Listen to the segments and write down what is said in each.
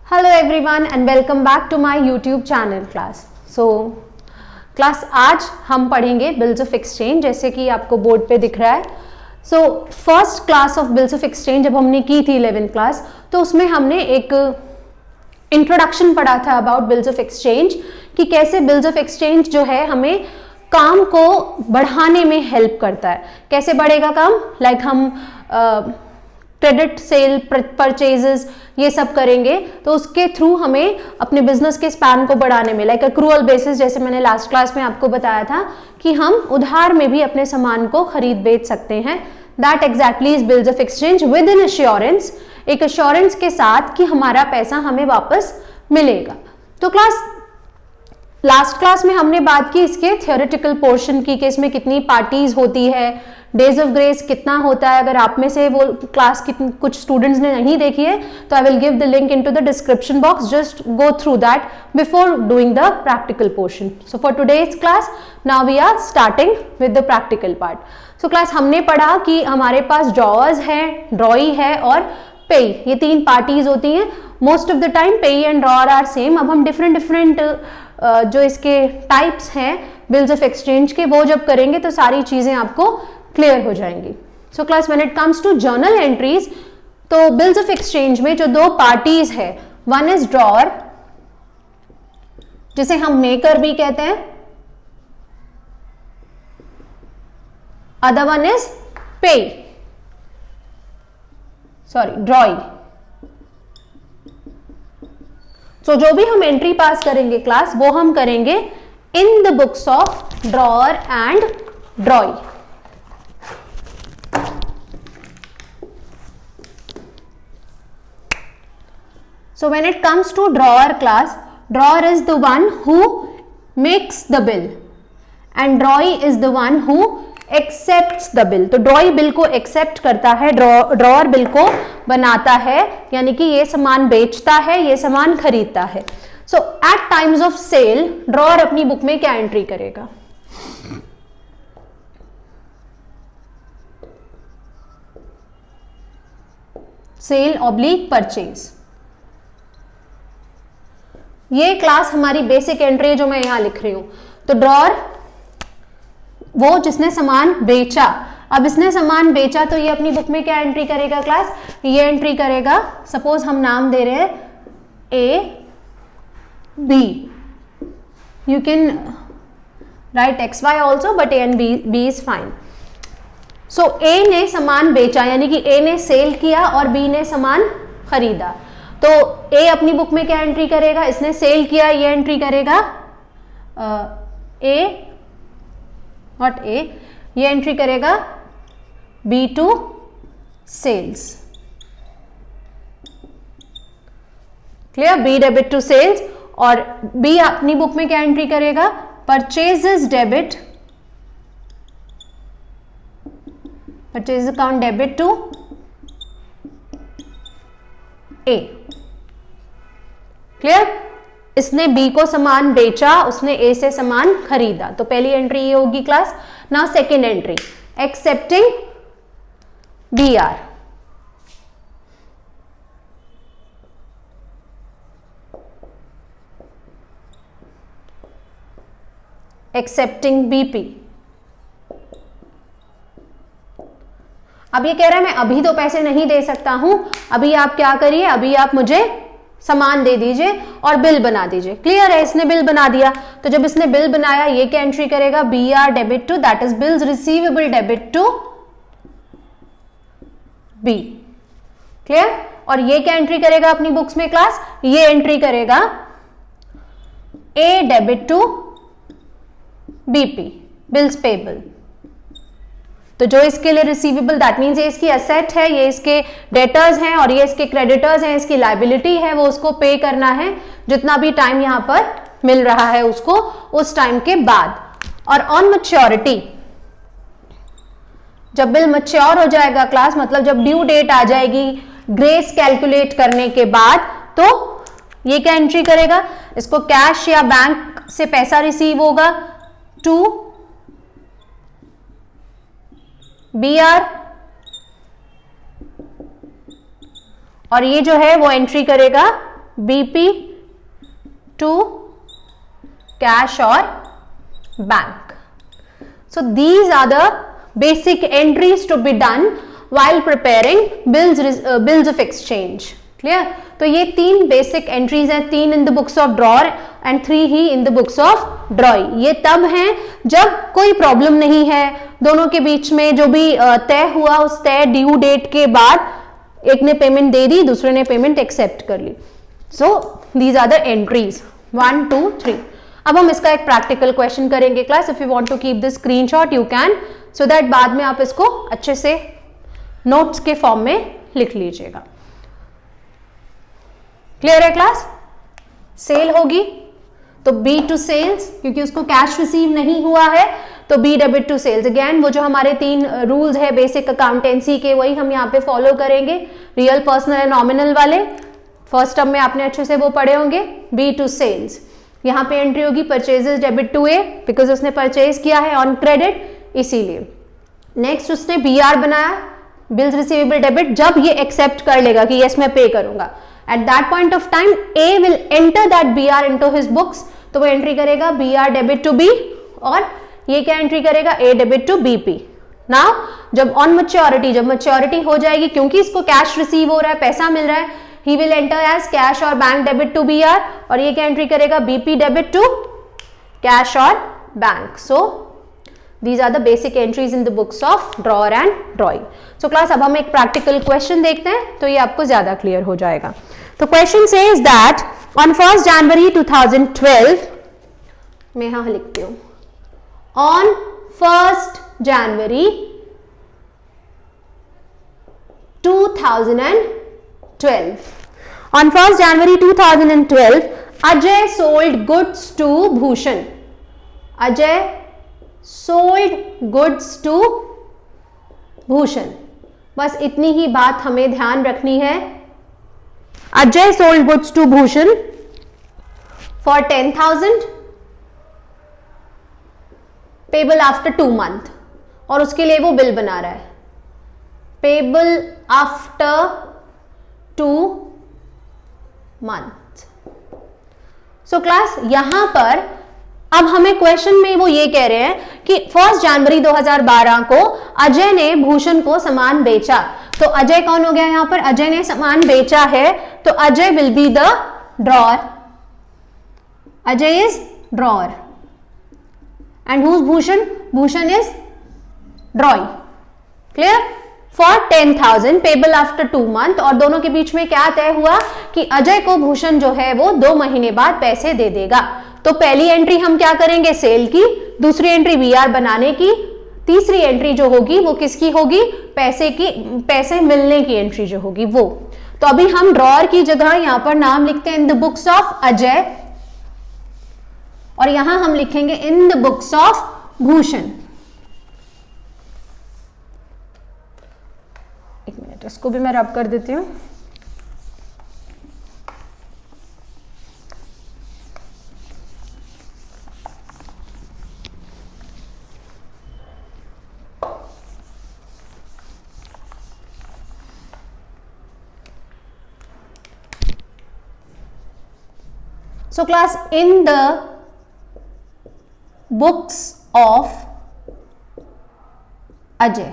Hello everyone and welcome back to my YouTube channel class. Class आज हम पढ़ेंगे bills of exchange, जैसे कि आपको बोर्ड पे दिख रहा है। First class of bills of exchange जब हमने की थी 11th क्लास, तो उसमें हमने एक इंट्रोडक्शन पढ़ा था अबाउट बिल्स ऑफ एक्सचेंज कि कैसे बिल्स ऑफ एक्सचेंज जो है हमें काम को बढ़ाने में हेल्प करता है। कैसे बढ़ेगा काम? लाइक हम क्रेडिट सेल परचेजेस ये सब करेंगे तो उसके थ्रू हमें अपने बिजनेस के स्पैन को बढ़ाने में, लाइक एक्रूअल बेसिस, जैसे मैंने लास्ट क्लास में आपको बताया था कि हम उधार में भी अपने सामान को खरीद बेच सकते हैं। That exactly is bills of exchange with in assurance, एक एश्योरेंस के साथ कि हमारा पैसा हमें वापस मिलेगा। तो लास्ट क्लास में हमने बात की इसके थियोरेटिकल पोर्शन की, कि इसमें कितनी पार्टीज होती है, डेज ऑफ ग्रेस कितना होता है। अगर आप में से वो क्लास कुछ स्टूडेंट्स ने नहीं देखी है तो I will give the link into the description box, just go through that before doing the practical portion. So for today's class now we are starting with the practical part. So class हमने पढ़ा कि हमारे पास drawers है, ड्रॉई है और पेई, ये तीन पार्टीज होती हैं। मोस्ट ऑफ द टाइम पेई एंड ड्रॉअर आर सेम। अब हम डिफरेंट जो इसके टाइप्स हैं बिल्स ऑफ एक्सचेंज के, वो जब करेंगे तो सारी चीजें आपको क्लियर हो जाएंगी। So class when it comes to journal entries, तो बिल्स ऑफ एक्सचेंज में जो दो पार्टीज है, वन इज ड्रॉअर जिसे हम मेकर भी कहते हैं, अदर वन इज पेई, सॉरी ड्रॉई। सो जो भी हम एंट्री पास करेंगे क्लास, वो हम करेंगे in the books of drawer and ड्रॉई। So when it comes to drawer class, drawer is the one who makes the bill and drawee is the one who accepts the bill. तो ड्रॉई bill को accept करता है, drawer bill को बनाता है, यानी कि ये सामान बेचता है, ये सामान खरीदता है। So at times of sale drawer अपनी बुक में क्या एंट्री करेगा? Sale oblique purchase. ये क्लास हमारी बेसिक एंट्री है जो मैं यहां लिख रही हूं। तो ड्रॉअर वो जिसने सामान बेचा, अब इसने सामान बेचा तो ये अपनी बुक में क्या एंट्री करेगा क्लास? ये एंट्री करेगा, सपोज हम नाम दे रहे हैं A B, you can write X Y also but A and B is fine. So A ने सामान बेचा, यानी कि ए ने सेल किया और बी ने सामान खरीदा। तो ए अपनी बुक में क्या एंट्री करेगा? इसने सेल किया, ये एंट्री करेगा ए, नॉट ए, ये एंट्री करेगा B to sales. Clear? B debit to sales. और बी अपनी बुक में क्या एंट्री करेगा? Purchases debit, purchase account debit to A. Clear? इसने बी को सामान बेचा, उसने ए से सामान खरीदा, तो पहली एंट्री ये होगी class. Now second entry, accepting B R. Accepting BP. अब ये कह रहा है मैं अभी तो पैसे नहीं दे सकता हूं, अभी आप क्या करिए, अभी आप मुझे सामान दे दीजिए और बिल बना दीजिए। क्लियर है? इसने बिल बना दिया, तो जब इसने बिल बनाया ये क्या एंट्री करेगा? B R debit to, that is bills receivable debit to B. Clear? और ये क्या एंट्री करेगा अपनी बुक्स में क्लास? ये एंट्री करेगा A debit to BP, bills payable. तो जो इसके लिए रिसीवेबल, दैट मीन्स ये इसकी एसेट है, ये इसके डेटर्स हैं और ये इसके क्रेडिटर्स हैं, इसकी लायबिलिटी है, वो उसको पे करना है जितना भी टाइम यहां पर मिल रहा है उसको, उस टाइम के बाद। और ऑन मैच्योरिटी, जब बिल मैच्योर हो जाएगा क्लास, मतलब जब ड्यू डेट आ जाएगी ग्रेस कैलकुलेट करने के बाद, तो ये क्या एंट्री करेगा? इसको कैश या बैंक से पैसा रिसीव होगा टू बी आर, और ये जो है वो एंट्री करेगा बीपी टू कैश और bank. So these are the basic entries to be done while preparing bills of exchange. Clear? तो ये 3 बेसिक एंट्रीज हैं, 3 in the books of drawer and 3 he in the books of ड्रॉई. ये तब हैं जब कोई problem नहीं है, दोनों के बीच में जो भी तय हुआ उस तय ड्यू डेट के बाद एक ने पेमेंट दे दी, दूसरे ने पेमेंट एक्सेप्ट कर ली. So these are the entries 1 2 3. अब हम इसका एक प्रैक्टिकल क्वेश्चन करेंगे class. If you want to keep this screenshot you can, so that बाद में आप इसको अच्छे से नोट्स के फॉर्म में लिख लीजिएगा. क्लियर है क्लास? सेल होगी तो बी टू सेल्स, क्योंकि उसको कैश रिसीव नहीं हुआ है तो B debit to sales. Again वो जो हमारे 3 रूल्स है बेसिक अकाउंटेंसी के, वही हम यहाँ पे फॉलो करेंगे, रियल, पर्सनल एंड नॉमिनल वाले. फर्स्ट टर्म में आपने अच्छे से वो पढ़े होंगे. बी टू सेल्स, यहाँ पे एंट्री होगी purchases debit to A, because उसने परचेज किया है ऑन क्रेडिट, इसीलिए. नेक्स्ट उसने बी आर बनाया, बिल्स रिसीवेबल डेबिट, जब ये एक्सेप्ट कर लेगा कि यस मैं पे करूंगा, at that point of time A will enter that B R into his books. तो वो एंट्री करेगा B R debit to B, और ये क्या एंट्री करेगा, A debit to BP. Now जब ऑन मैच्योरिटी, जब मैच्योरिटी हो जाएगी, क्योंकि इसको कैश रिसीव हो रहा है, पैसा मिल रहा है, he will enter as cash और बैंक डेबिट टू BR, और ये क्या एंट्री करेगा, BP डेबिट टू कैश और bank. So these are the basic entries in the books of drawer and drawing. So class अब हम एक प्रैक्टिकल क्वेश्चन देखते हैं तो ये आपको ज्यादा क्लियर हो जाएगा. तो question says that on 1st January 2012, मैं यहाँ लिखती हूँ, on 1st January 2012, on 1st January 2012, Ajay sold goods to Bhushan. Ajay sold goods to Bhushan. बस इतनी ही बात हमें ध्यान रखनी है. Ajay sold goods to Bhushan for 10,000 payable after 2 months, और उसके लिए वो बिल बना रहा है payable after 2 month. So class यहां पर अब हमें क्वेश्चन में वो ये कह रहे हैं कि 1 जनवरी 2012 को अजय ने भूषण को सामान बेचा. तो अजय कौन हो गया यहां पर, अजय ने सामान बेचा है, तो Ajay will be the drawer. Ajay is drawer and who's Bhushan, Bhushan is drawee. Clear? For 10,000 payable after 2 months, और दोनों के बीच में क्या तय हुआ कि अजय को भूषण जो है वो 2 महीने बाद पैसे दे देगा. तो पहली एंट्री हम क्या करेंगे, सेल की, दूसरी एंट्री बीआर बनाने की, तीसरी एंट्री जो होगी वो किसकी होगी, पैसे की, पैसे मिलने की एंट्री जो होगी वो. तो अभी हम ड्रॉअर की जगह यहां पर नाम लिखते हैं in the books of Ajay, और यहां हम लिखेंगे in the books of Bhushan. एक मिनट, इसको भी मैं रब कर देती हूं. So class, in the books of Ajay,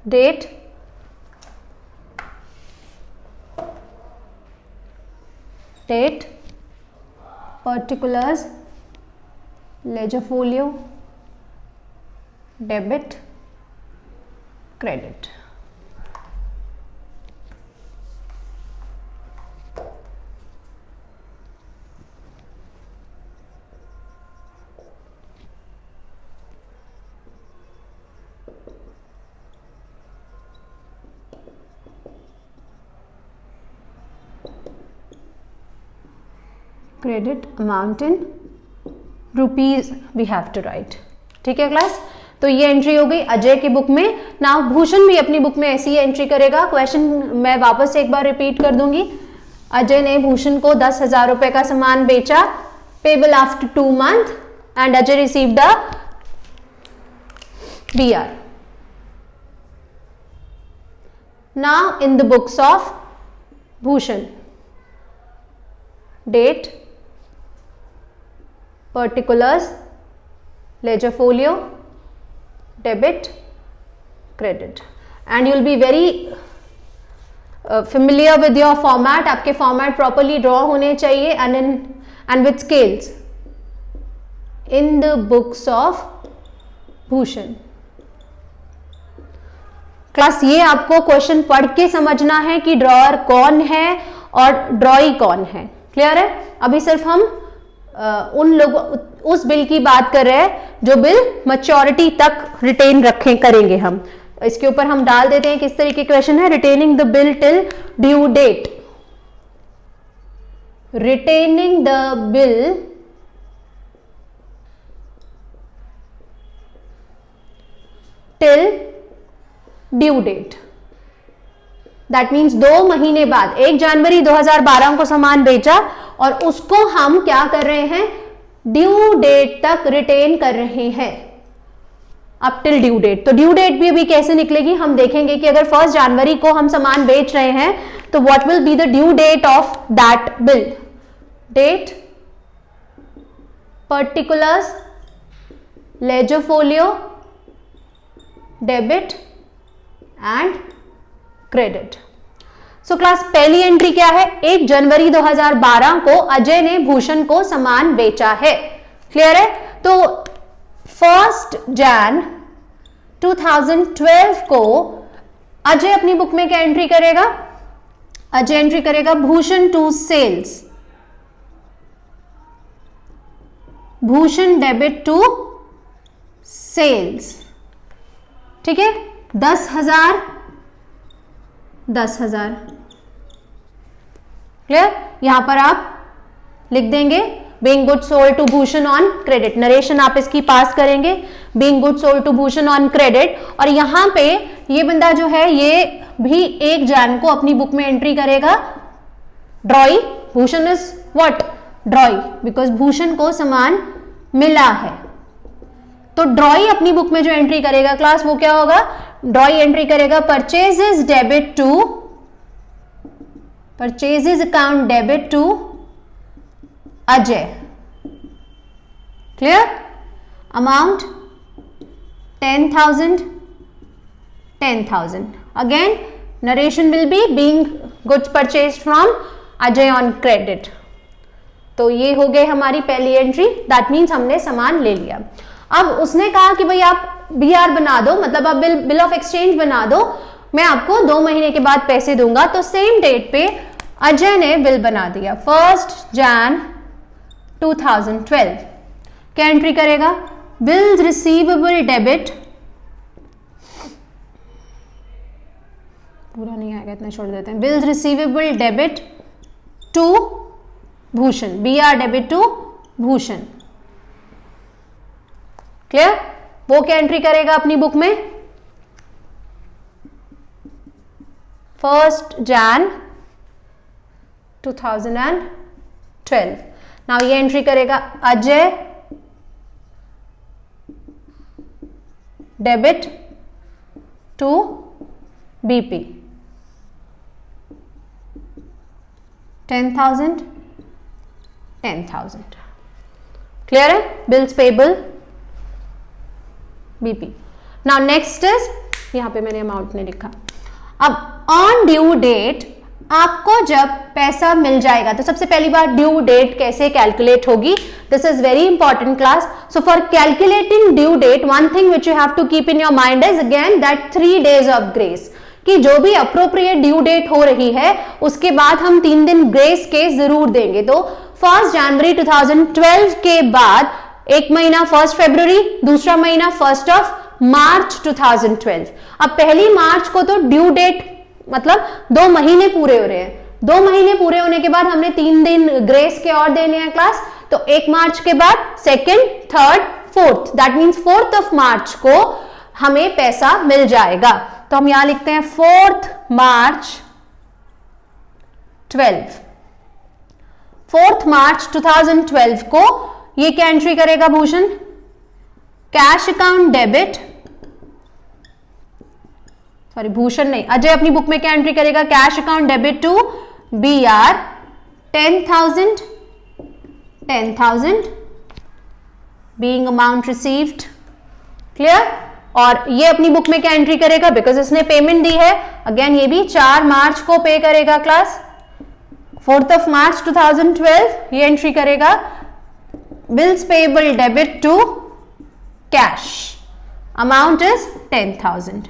date, particulars, ledger folio, debit, credit. Credit amount in rupees we have to write. ठीक है क्लास? तो ये एंट्री हो गई अजय की बुक में. नाउ भूषण भी अपनी बुक में ऐसी ही एंट्री करेगा. क्वेश्चन मैं वापस एक बार रिपीट कर दूंगी. अजय ने भूषण को 10,000 रुपए का सामान बेचा, payable after 2 months, and Ajay receive the BR. Now in the books of Bhushan, date, particulars, ledger folio, debit, credit, and you will be very familiar with your format. आपके format properly draw होने चाहिए and with scales in the books of Bhushan. Class ये आपको question पढ़ के समझना है कि ड्रॉअर कौन है और ड्रॉई कौन है. क्लियर है? अभी सिर्फ हम उन लोगों उस बिल की बात कर रहे हैं जो बिल मैच्योरिटी तक रिटेन रखें करेंगे हम. इसके ऊपर हम डाल देते हैं किस तरीके क्वेश्चन है. Retaining the bill till due date. Retaining the bill till due date. That means 2 महीने बाद 1 जनवरी 2012 को सामान बेचा और उसको हम क्या कर रहे हैं, ड्यू डेट तक रिटेन कर रहे हैं, अप टिल ड्यू डेट. तो ड्यू डेट भी अभी कैसे निकलेगी हम देखेंगे कि अगर 1 जनवरी को हम सामान बेच रहे हैं तो what will be the due date of that bill. Date, particulars, ledger folio, debit and credit. So class पहली एंट्री क्या है, 1 जनवरी 2012 को अजय ने भूषण को सामान बेचा है. क्लियर है? तो 1 जन 2012 को अजय अपनी बुक में क्या एंट्री करेगा, अजय एंट्री करेगा Bhushan to sales, Bhushan debit to sales. ठीक है, 10,000 10,000. क्लियर? यहां पर आप लिख देंगे being good sold to Bhushan on credit. Narration आप इसकी पास करेंगे being good sold to Bhushan on credit. और यहां पे ये बंदा जो है ये भी 1 जन को अपनी बुक में एंट्री करेगा. ड्रॉई, Bhushan is what, ड्रॉई, because Bhushan को सामान मिला है. तो ड्रॉई अपनी बुक में जो एंट्री करेगा क्लास वो क्या होगा, ड्रॉई एंट्री करेगा purchases debit to, purchases account debit to Ajay. Clear? Amount 10,000 10,000. Again narration will be being goods purchased from Ajay on credit. तो ये हो गए हमारी पहली एंट्री. दैट मीन्स हमने सामान ले लिया. अब उसने कहा कि भाई आप BR बना दो, मतलब आप बिल ऑफ एक्सचेंज बना दो, मैं आपको 2 महीने के बाद पैसे दूंगा. तो सेम डेट पे अजय ने बिल बना दिया 1 जन 2012. क्या एंट्री करेगा, बिल्स रिसीवेबल डेबिट, पूरा नहीं आएगा इतना छोड़ देते हैं, bills receivable debit to Bhushan, BR debit to Bhushan. Clear? वो क्या एंट्री करेगा अपनी बुक में, 1 जन 2012. नाउ ये एंट्री करेगा Ajay debit to BP 10,000 10,000. Clear है? Bills payable BP. Now next is, यहां पे मैंने अमाउंट नहीं लिखा. अब ऑन ड्यू डेट आपको जब पैसा मिल जाएगा तो सबसे पहली बार ड्यू डेट कैसे कैलकुलेट होगी, this is very important class. So for calculating due date one thing which you have to keep in your mind is again that 3 days of grace, कि जो भी अप्रोप्रिएट ड्यू डेट हो रही है उसके बाद हम 3 दिन ग्रेस के जरूर देंगे. तो 1 जनवरी 2012 के बाद एक महीना 1 फरवरी, दूसरा महीना 1 मार्च 2012. अब पहली मार्च को तो ड्यू डेट मतलब 2 महीने पूरे हो रहे हैं. 2 महीने पूरे होने के बाद हमने 3 दिन ग्रेस के और देने हैं क्लास. तो 1 मार्च के बाद 2nd, 3rd, 4th, that means 4th मार्च को हमें पैसा मिल जाएगा. तो हम यहां लिखते हैं 4th मार्च 12. 4th मार्च 2012 को ये क्या एंट्री करेगा Bhushan, cash account debit sorry Bhushan नहीं, अजय अपनी बुक में क्या एंट्री करेगा, cash account debit to BR 10,000 being amount received, clear. और ये अपनी बुक में क्या एंट्री करेगा, बिकॉज इसने पेमेंट दी है, अगेन ये भी 4 मार्च को पे करेगा क्लास, 4 मार्च 2012 ये एंट्री करेगा, bills payable debit to cash, amount is 10,000।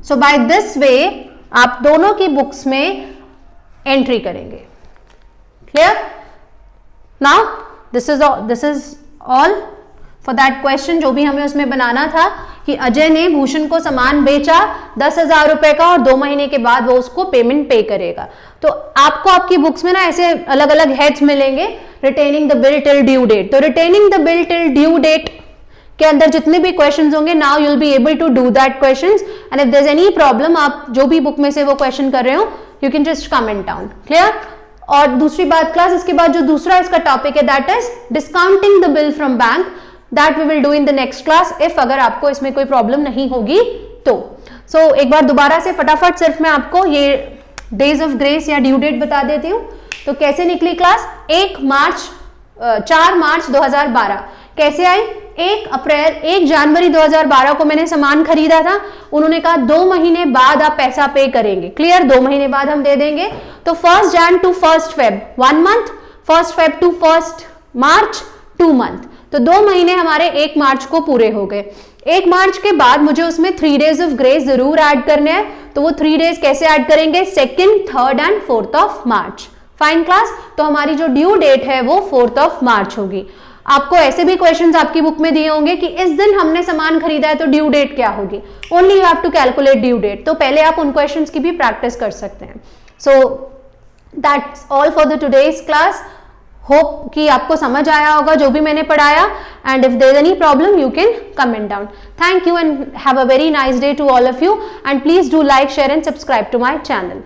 So by this way आप दोनों की बुक्स में एंट्री करेंगे, clear. Now this is all for that question जो भी हमें उसमें बनाना था कि अजय ने भूषण को सामान बेचा 10,000 रुपए का और 2 महीने के बाद वो उसको पेमेंट पे करेगा। तो आपको आपकी बुक्स में ना ऐसे अलग अलग हेड्स मिलेंगे, retaining the bill till due date. तो retaining the bill till due date के अंदर जितने भी क्वेश्चंस होंगे, now you will be able to do that questions, and if there is any problem, आप जो भी बुक में से वो क्वेश्चन कर रहे हो, you can just comment down, clear. और दूसरी बात क्लास, इसके बाद जो दूसरा इसका टॉपिक है that is discounting the bill from bank, that we will do in the next class, if अगर आपको इसमें कोई प्रॉब्लम नहीं होगी तो। सो एक बार दोबारा से फटाफट सिर्फ मैं आपको ये डेज ऑफ ग्रेस या ड्यू डेट बता देती हूँ। तो कैसे निकली क्लास, 4 मार्च 2012 कैसे आई, 1 जनवरी 2012 को मैंने सामान खरीदा था, उन्होंने कहा 2 महीने बाद आप पैसा पे करेंगे, क्लियर, 2 महीने बाद हम दे देंगे। तो 1 Jan to 1 Feb 1 month, 1 Feb to 1 March 2 month, तो 2 महीने हमारे 1 मार्च को पूरे हो गए। 1 मार्च के बाद मुझे उसमें 3 डेज ऑफ ग्रेस जरूर ऐड करने हैं, तो वो 3 डेज कैसे ऐड करेंगे, 2nd, 3rd and 4th of March. Fine class, तो हमारी जो ड्यू डेट है वो 4th ऑफ मार्च होगी। आपको ऐसे भी क्वेश्चंस आपकी बुक में दिए होंगे कि इस दिन हमने सामान खरीदा है तो ड्यू डेट क्या होगी, only you have to calculate due date. तो पहले आप उन क्वेश्चंस की भी प्रैक्टिस कर सकते हैं। So that's all for the today's class. Hope कि आपको समझ आया होगा जो भी मैंने पढ़ाया, and if there is any problem you can comment down. Thank you and have a very nice day to all of you, and please do like, share and subscribe to my channel.